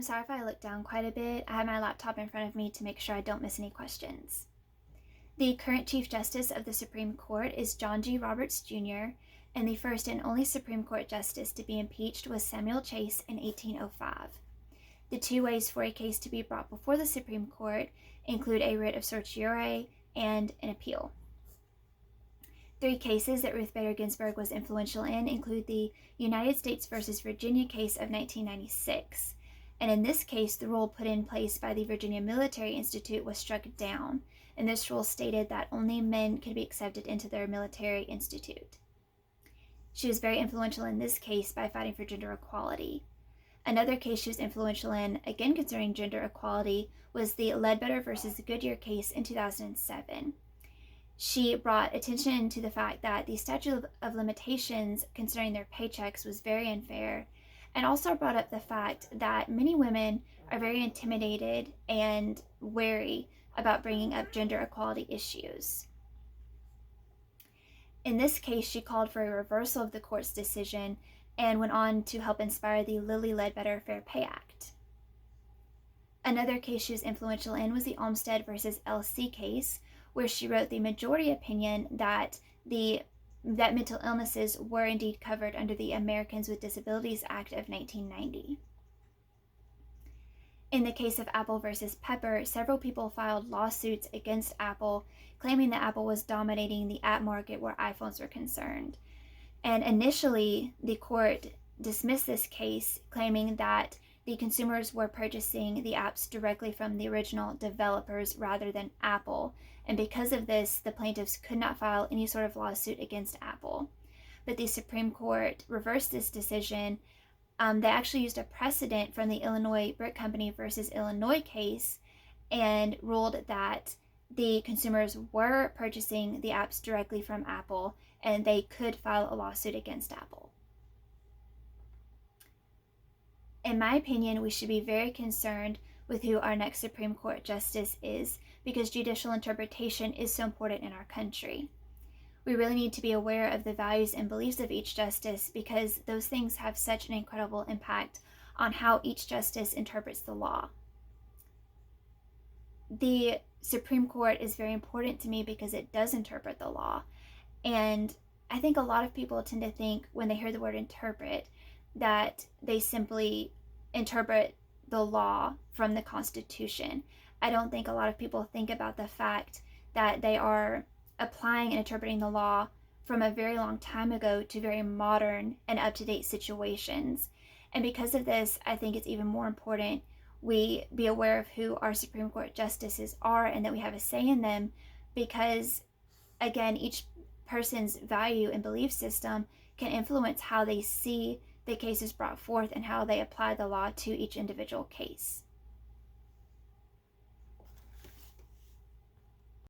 I'm sorry if I look down quite a bit. I have my laptop in front of me to make sure I don't miss any questions. The current Chief Justice of the Supreme Court is John G. Roberts Jr., and the first and only Supreme Court Justice to be impeached was Samuel Chase in 1805. The two ways for a case to be brought before the Supreme Court include a writ of certiorari and an appeal. Three cases that Ruth Bader Ginsburg was influential in include the United States versus Virginia case of 1996. And in this case, the rule put in place by the Virginia Military Institute was struck down, and this rule stated that only men could be accepted into their military institute. She was very influential in this case by fighting for gender equality. Another case she was influential in, again concerning gender equality, was the Ledbetter versus Goodyear case in 2007. She brought attention to the fact that the statute of limitations concerning their paychecks was very unfair, and also brought up the fact that many women are very intimidated and wary about bringing up gender equality issues. In this case, she called for a reversal of the court's decision and went on to help inspire the Lilly Ledbetter Fair Pay Act. Another case she was influential in was the Olmstead versus LC case, where she wrote the majority opinion that mental illnesses were indeed covered under the Americans with Disabilities Act of 1990. In the case of Apple versus Pepper, several people filed lawsuits against Apple, claiming that Apple was dominating the app market where iPhones were concerned. And initially, the court dismissed this case, claiming that the consumers were purchasing the apps directly from the original developers rather than Apple. And because of this, the plaintiffs could not file any sort of lawsuit against Apple. But the Supreme Court reversed this decision. They actually used a precedent from the Illinois Brick Company versus Illinois case and ruled that the consumers were purchasing the apps directly from Apple and they could file a lawsuit against Apple. In my opinion, we should be very concerned with who our next Supreme Court Justice is, because judicial interpretation is so important in our country. We really need to be aware of the values and beliefs of each justice, because those things have such an incredible impact on how each justice interprets the law. The Supreme Court is very important to me because it does interpret the law. And I think a lot of people tend to think when they hear the word interpret that they simply interpret the law from the Constitution. I don't think a lot of people think about the fact that they are applying and interpreting the law from a very long time ago to very modern and up-to-date situations. And because of this, I think it's even more important we be aware of who our Supreme Court justices are and that we have a say in them, because, again, each person's value and belief system can influence how they see the cases brought forth and how they apply the law to each individual case.